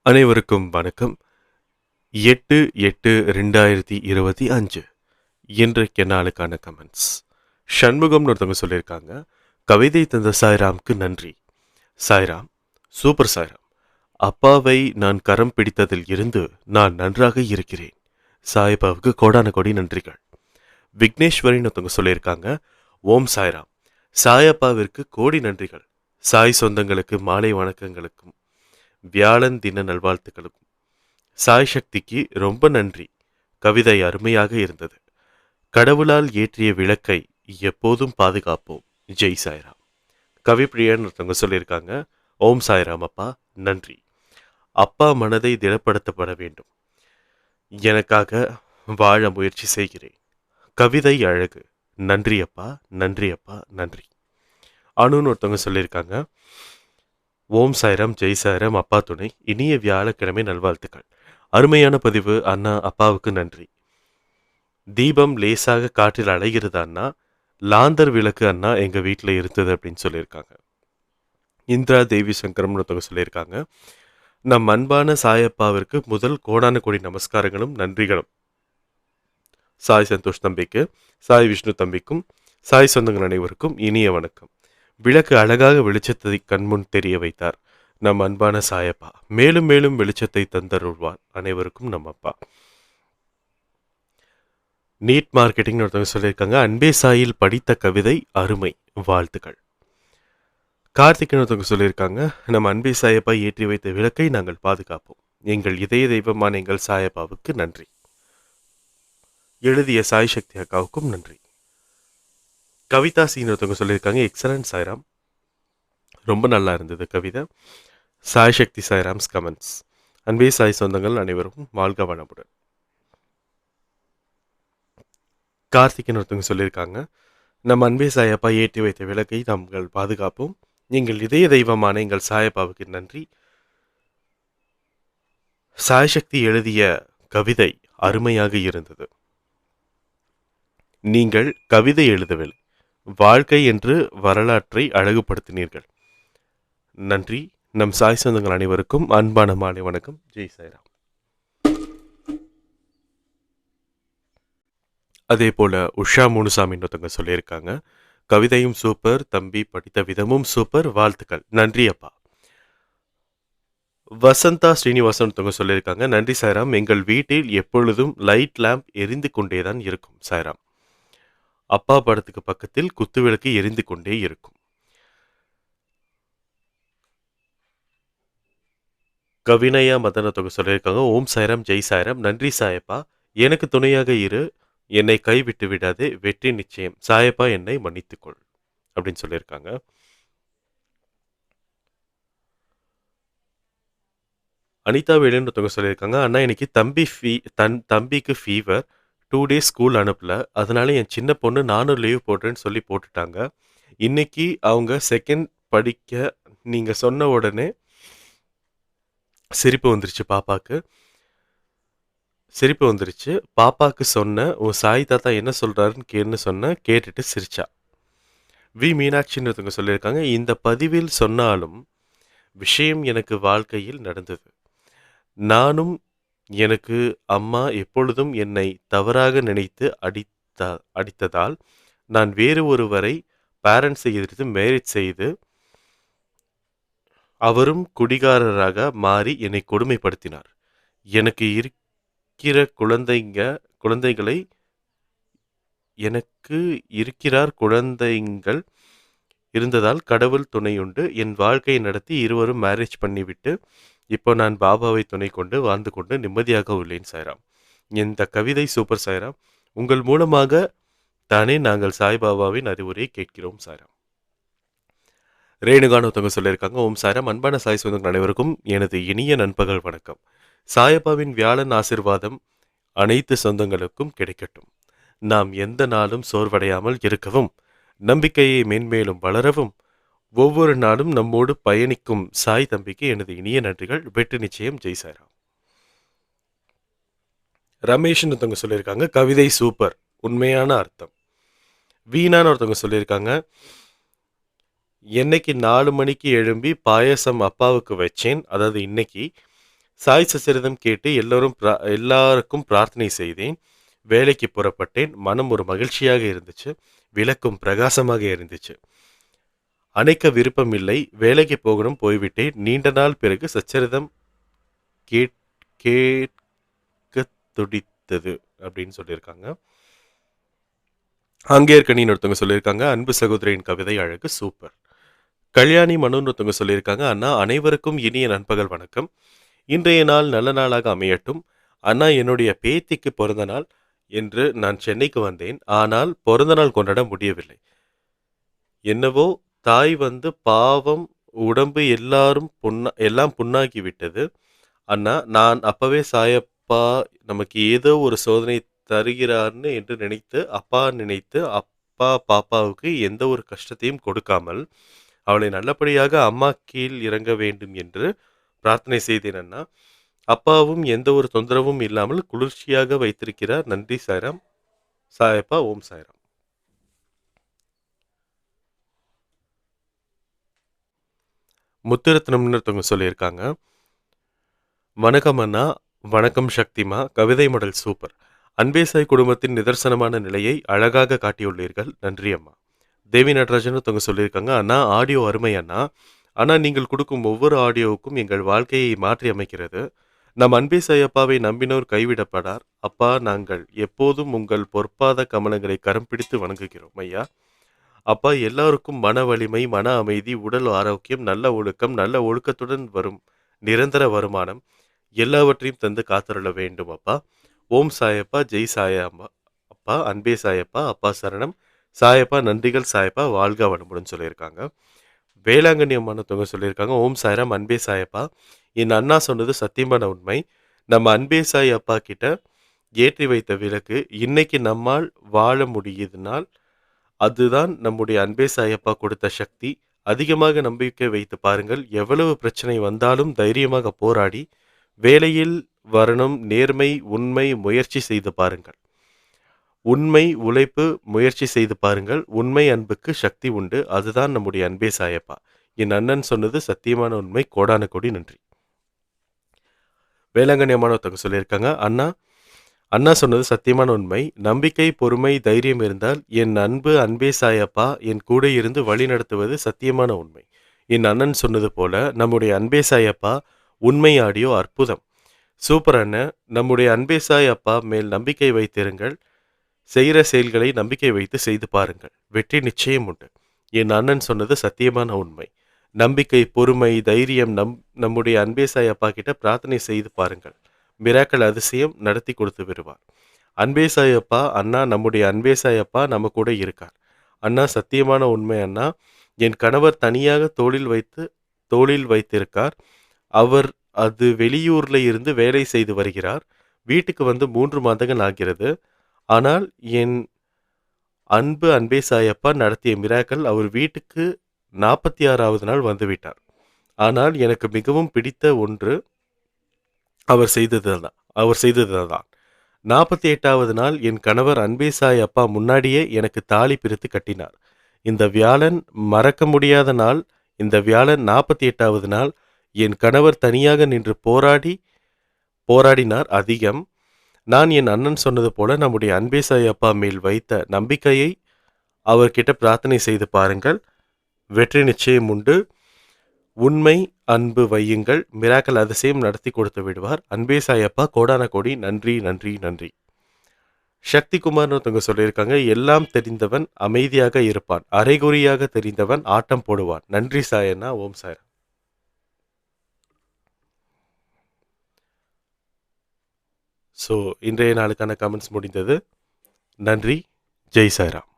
அனைவருக்கும் வணக்கம். 8/8/2025 இன்றைக்கு நாளுக்கான கமெண்ட்ஸ். சண்முகம்னு ஒருத்தவங்க சொல்லியிருக்காங்க. கவிதை தந்த சாய்ராம்க்கு நன்றி. சாய்ராம், சூப்பர் சாய்ராம். அப்பாவை நான் கரம் பிடித்ததில் இருந்து நான் நன்றாக இருக்கிறேன். சாய்பாவுக்கு கோடான கோடி நன்றிகள். விக்னேஸ்வரின்னு ஒருத்தவங்க சொல்லியிருக்காங்க. ஓம் சாய்ராம். சாயப்பாவிற்கு கோடி நன்றிகள். சாய் சொந்தங்களுக்கு மாலை வணக்கங்களுக்கும் வியாழன் தின நல்வாழ்த்துக்களுக்கும். சாய் சக்திக்கு ரொம்ப நன்றி. கவிதை அருமையாக இருந்தது. கடவுளால் ஏற்றிய விளக்கை எப்போதும் பாதுகாப்போம். ஜெய் சாய்ராம். கவிப்பிரியன் ஒருத்தவங்க சொல்லியிருக்காங்க. ஓம் சாய்ராம் அப்பா, நன்றி. அப்பா மனதை திடப்படுத்தப்பட வேண்டும். எனக்காக வாழ முயற்சி செய்கிறேன். கவிதை அழகு. நன்றி அப்பா, நன்றி அப்பா, நன்றி. அணுன்னு ஒருத்தவங்க சொல்லியிருக்காங்க. ஓம் சாய்ராம், ஜெய் சாய்ராம், அப்பா துணை. இனிய வியாழக்கிழமை நல்வாழ்த்துக்கள். அருமையான பதிவு அண்ணா, அப்பாவுக்கு நன்றி. தீபம் லேசாக காற்றில் அலைகிறது அண்ணா. லாந்தர் விளக்கு அண்ணா எங்க வீட்டில் இருந்தது அப்படின்னு சொல்லியிருக்காங்க. இந்திரா தேவி சங்கரம்னு ஒருத்தவங்க சொல்லியிருக்காங்க. நம் அன்பான சாயப்பாவிற்கு முதல் கோடான கோடி நமஸ்காரங்களும் நன்றிகளும். சாய் சந்தோஷ் தம்பிக்கு, சாய் விஷ்ணு தம்பிக்கும், சாய் சொந்தங்கள் அனைவருக்கும் இனிய வணக்கம். விளக்கு அழகாக வெளிச்சத்தை கண்முன் தெரிய வைத்தார் நம் அன்பான சாயப்பா. மேலும் மேலும் வெளிச்சத்தை தந்தருள்வார் அனைவருக்கும் நம் அப்பா. நீட் மார்க்கெட்டிங் ஒருத்தவங்க சொல்லியிருக்காங்க. அன்பே சாயில் படித்த கவிதை அருமை, வாழ்த்துக்கள். கார்த்திகன் ஒருத்தவங்க சொல்லியிருக்காங்க. நம்ம அன்பே சாயப்பா ஏற்றி வைத்த விளக்கை நாங்கள் பாதுகாப்போம். எங்கள் இதய தெய்வமான எங்கள் சாயப்பாவுக்கு நன்றி. எழுதிய சாய் சக்தி அக்காவுக்கும் நன்றி. கவிதா சீன் ஒருத்தவங்க சொல்லியிருக்காங்க. எக்ஸலன்ட் சாய்ராம், ரொம்ப நல்லா இருந்தது கவிதை. சாய் சக்தி சாய்ராம்ஸ் கமெண்ட்ஸ். அன்பே சாய் சொந்தங்கள் அனைவரும் வாழ்க வளமுடன். கார்த்திகன் ஒருத்தவங்க சொல்லியிருக்காங்க. நம்ம அன்பே சாயப்பா ஏற்றி வைத்த விளக்கை நாங்கள் பாதுகாப்போம். எங்கள் இதய தெய்வமான எங்கள் சாயப்பாவுக்கு நன்றி. சாய் சக்தி எழுதிய கவிதை அருமையாக இருந்தது. நீங்கள் கவிதை எழுதவில்லை, வாழ்க்கை என்று வரலாற்றை அழகுபடுத்தினீர்கள். நன்றி. நம் சாய் சொந்தங்கள் அனைவருக்கும் அன்பான மாலை வணக்கம். ஜெய் சாய்ராம். அதே போல உஷா முனுசாமின்னு ஒருத்தவங்க சொல்லியிருக்காங்க. கவிதையும் சூப்பர் தம்பி, படித்த விதமும் சூப்பர், வாழ்த்துக்கள். நன்றி அப்பா. வசந்தா ஸ்ரீனிவாசன் ஒருத்தவங்க சொல்லியிருக்காங்க. நன்றி சாய்ராம். எங்கள் வீட்டில் எப்பொழுதும் லைட் லேம்ப் எரிந்து கொண்டேதான் இருக்கும் சாய்ராம். அப்பா படத்துக்கு பக்கத்தில் குத்துவிளக்கு எரிந்து கொண்டே இருக்கும். கவினயா மதன தொகை சொல்லியிருக்காங்க. ஓம் சாய்ராம், ஜெய் சாய்ராம். நன்றி சாயப்பா. எனக்கு துணையாக இரு, என்னை கைவிட்டு விடாதே, வெற்றி நிச்சயம். சாயப்பா என்னை மன்னித்துக்கொள் அப்படின்னு சொல்லியிருக்காங்க. அனிதா வேலுன்னு ஒருத்தவங்க சொல்லியிருக்காங்க. அண்ணா இன்னைக்கு தம்பிக்கு ஃபீவர், 2 days ஸ்கூல் அனுப்பல, அதனால என் சின்ன பொண்ணு நானும் லீவ் போடுறேன்னு சொல்லி போட்டுட்டாங்க. இன்னைக்கு அவங்க செகண்ட் படிக்க நீங்க சொன்ன உடனே சிரிப்பு வந்துருச்சு பாப்பாக்கு. பாப்பாக்கு சொன்ன உன் சாய் தாத்தா என்ன சொல்றாருன்னு சொன்ன, கேட்டுட்டு சிரிச்சா. வி மீனாட்சின்னு ஒருத்தவங்க சொல்லியிருக்காங்க. இந்த பதிவில் சொன்னாலும் விஷயம் எனக்கு வாழ்க்கையில் நடந்தது. நானும் எனக்கு அம்மா எப்பொழுதும் என்னை தவறாக நினைத்து அடித்ததால் நான் வேறு ஒருவரை பேரண்ட்ஸை எதிர்த்து மேரேஜ் செய்து அவரும் குடிகாரராக மாறி என்னை கொடுமைப்படுத்தினார். எனக்கு இருக்கிற குழந்தைகள் இருந்ததால் கடவுள் துணையுண்டு என் வாழ்க்கையை நடத்தி இருவரும் மேரேஜ் பண்ணிவிட்டு இப்போ நான் பாபாவை துணை கொண்டு வாழ்ந்து கொண்டு நிம்மதியாக உள்ளேன் சாய்ராம். இந்த கவிதை சூப்பர் சாய்ராம். உங்கள் மூலமாக தானே நாங்கள் சாய்பாபாவின் அறிவுரையை கேட்கிறோம் சாய்ராம். ரேணுகான்னு ஒருத்தவங்க சொல்லியிருக்காங்க. ஓம் சாய்ராம். அன்பான சாய் சொந்தங்கள் அனைவருக்கும் எனது இனிய நண்பகல் வணக்கம். சாயப்பாவின் வியாழன் ஆசிர்வாதம் அனைத்து சொந்தங்களுக்கும் கிடைக்கட்டும். நாம் எந்த நாளும் சோர்வடையாமல் இருக்கவும், நம்பிக்கையை மேன்மேலும் வளரவும், ஒவ்வொரு நாளும் நம்மோடு பயணிக்கும் சாய் தம்பிக்கு எனது இனிய நன்றிகள். வெற்றி நிச்சயம். ஜெய் சாய்ராம். ரமேஷ்னு ஒருத்தவங்க சொல்லியிருக்காங்க. கவிதை சூப்பர், உண்மையான அர்த்தம். வீணான்னு ஒருத்தவங்க சொல்லியிருக்காங்க. என்னைக்கு 4 மணிக்கு எழும்பி பாயசம் அப்பாவுக்கு வச்சேன், அதாவது இன்னைக்கு சாய் சச்சரிதம் கேட்டு எல்லாருக்கும் பிரார்த்தனை செய்தேன். வேலைக்கு புறப்பட்டேன். மனம் ஒரு மகிழ்ச்சியாக இருந்துச்சு. விளக்கும் பிரகாசமாக இருந்துச்சு. அணைக்க விருப்பமில்லை. வேலைக்கு போகணும், போய்விட்டேன். நீண்ட நாள் பிறகு சச்சரிதம் கேட் கேட்கத் துடித்தது அப்படின்னு சொல்லியிருக்காங்க. அங்கேற்கனின்னு ஒருத்தவங்க சொல்லியிருக்காங்க, அன்பு சகோதரியின் கவிதை அழகு சூப்பர். கல்யாணி மனுன்னு ஒருத்தவங்க சொல்லியிருக்காங்க, அண்ணா அனைவருக்கும் இனிய நண்பகல் வணக்கம். இன்றைய நாள் நல்ல நாளாக அமையட்டும். அண்ணா, என்னுடைய பேத்திக்கு பிறந்த நாள் என்று நான் சென்னைக்கு வந்தேன். ஆனால் பிறந்த நாள் கொண்டாட முடியவில்லை. என்னவோ தாய் வந்து பாவம், உடம்பு எல்லாம் புண்ணாகி விட்டது. அண்ணா, நான் அப்பவே சாயப்பா நமக்கு ஏதோ ஒரு சோதனை தருகிறார்னு என்று நினைத்து அப்பா பாப்பாவுக்கு எந்த ஒரு கஷ்டத்தையும் கொடுக்காமல் அவளை நல்லபடியாக அம்மா கீழ் இறங்க வேண்டும் என்று பிரார்த்தனை செய்தேன் அண்ணா. அப்பாவும் எந்த ஒரு தொந்தரவும் இல்லாமல் குளிர்ச்சியாக வைத்திருக்கிறார். நன்றி சாய்ராம். சாயப்பா. ஓம் சாய்ராம். முத்துரத்னம்னு ஒருத்தவங்க சொல்லியிருக்காங்க, வணக்கம் அண்ணா. வணக்கம் சக்திமா. கவிதை மாடல் சூப்பர். அன்பேசாய் குடும்பத்தின் நிதர்சனமான நிலையை அழகாக காட்டியுள்ளீர்கள். நன்றி அம்மா. தேவி நடராஜன் ஒருத்தவங்க சொல்லியிருக்காங்க, அண்ணா ஆடியோ அருமை அண்ணா. ஆனால் நீங்கள் கொடுக்கும் ஒவ்வொரு ஆடியோவுக்கும் எங்கள் வாழ்க்கையை மாற்றி அமைக்கிறது. நம் அன்பேசாய் அப்பாவை நம்பினோர் கைவிடப்படார். அப்பா, நாங்கள் எப்போதும் உங்கள் பொற்பாத கமலங்களை கரம் பிடித்து வணங்குகிறோம் ஐயா. அப்பா, எல்லாருக்கும் மன வலிமை, மன அமைதி, உடல் ஆரோக்கியம், நல்ல ஒழுக்கம், நல்ல ஒழுக்கத்துடன் வரும் நிரந்தர வருமானம் எல்லாவற்றையும் தந்து காத்தருள வேண்டும் அப்பா. ஓம் சாயப்பா. ஜெய் சாயப்பா. அப்பா, அன்பே சாயப்பா. அப்பா சரணம். சாயப்பா. நன்றிகள் சாயப்பா. வாழ்க வளமுடன் சொல்லியிருக்காங்க. வேளாங்கண்ணி அம்மானத்தவங்க சொல்லியிருக்காங்க, ஓம் சாய்ராம். அன்பே சாயப்பா. என் அண்ணா சொன்னது சத்தியமான உண்மை. நம்ம அன்பே சாய் அப்பா கிட்ட ஏற்றி வைத்த விளக்கு இன்னைக்கு நம்மால் வாழ முடியுதுனால் அதுதான் நம்முடைய அன்பே சாயப்பா கொடுத்த சக்தி. அதிகமாக நம்பிக்கை வைத்து பாருங்கள். எவ்வளவு பிரச்சனை வந்தாலும் தைரியமாக போராடி வேலையில் வரணும். நேர்மை, உண்மை, முயற்சி செய்து பாருங்கள். உண்மை, உழைப்பு, முயற்சி செய்து பாருங்கள். உண்மை அன்புக்கு சக்தி உண்டு. அதுதான் நம்முடைய அன்பே சாயப்பா. என் அண்ணன் சொன்னது சத்தியமான உண்மை. கோடான கோடி நன்றி. வேளாங்கண்ணி அம்மானவங்க சொல்லியிருக்காங்க, அண்ணா சொன்னது சத்தியமான உண்மை. நம்பிக்கை, பொறுமை, தைரியம் இருந்தால் என் அன்பு அன்பே சாயப்பா என் கூட இருந்து வழி நடத்துவது சத்தியமான உண்மை. என் அண்ணன் சொன்னது போல நம்முடைய அன்பே சாயப்பா உண்மை ஆடியோ அற்புதம். சூப்பர் அண்ணன். நம்முடைய அன்பே சாய் அப்பா மேல் நம்பிக்கை வைத்திருங்கள். செய்கிற செயல்களை நம்பிக்கை வைத்து செய்து பாருங்கள். வெற்றி நிச்சயம் உண்டு. என் அண்ணன் சொன்னது சத்தியமான உண்மை. நம்பிக்கை, பொறுமை, தைரியம் நம்முடைய அன்பே சாய் அப்பா கிட்ட பிரார்த்தனை செய்து பாருங்கள். மிராக்கள் அதிசயம் நடத்தி கொடுத்து விடுவார். அன்பே சாய் அப்பா. அண்ணா, நம்முடைய அன்பே சாய் அப்பா நம்ம கூட இருக்கார். அண்ணா, சத்தியமான உண்மை அண்ணா. என் கணவர் தனியாக தோளில் வைத்திருக்கார். அவர் அது வெளியூர்ல இருந்து வேலை செய்து வருகிறார். வீட்டுக்கு வந்து 3 மாதங்கள் ஆகிறது. ஆனால் என் அன்பு அன்பே சாயப்பா நடத்திய மிராக்கள் அவர் வீட்டுக்கு 46வது நாள் வந்துவிட்டார். ஆனால் எனக்கு மிகவும் பிடித்த ஒன்று அவர் செய்ததுதான். 48வது நாள் என் கணவர் அன்பே சாய் அப்பா முன்னாடியே எனக்கு தாலி பிரித்து கட்டினார். இந்த வியாழன் மறக்க முடியாத நாள். இந்த வியாழன் 48வது நாள் என் கணவர் தனியாக நின்று போராடினார் அதிகம். நான் என் அண்ணன் சொன்னது போல நம்முடைய அன்பே சாய் அப்பா மேல் வைத்த நம்பிக்கையை அவர்கிட்ட பிரார்த்தனை செய்து பாருங்கள். வெற்றி நிச்சயம் உண்டு. உண்மை, அன்பு வையுங்கள். மிராக்கள் அதிசயம் நடத்தி கொடுத்து விடுவார். அன்பே சாய் அப்பா கோடான கோடி நன்றி நன்றி நன்றி. சக்தி குமார்னு ஒருத்தவங்க சொல்லியிருக்காங்க, எல்லாம் தெரிந்தவன் அமைதியாக இருப்பான். அரைகுறியாக தெரிந்தவன் ஆட்டம் போடுவான். நன்றி சாயண்ணா. ஓம் சாய். ஸோ இன்றைய நாளுக்கான கமெண்ட்ஸ் முடிந்தது. நன்றி. ஜெய் சாய்ராம்.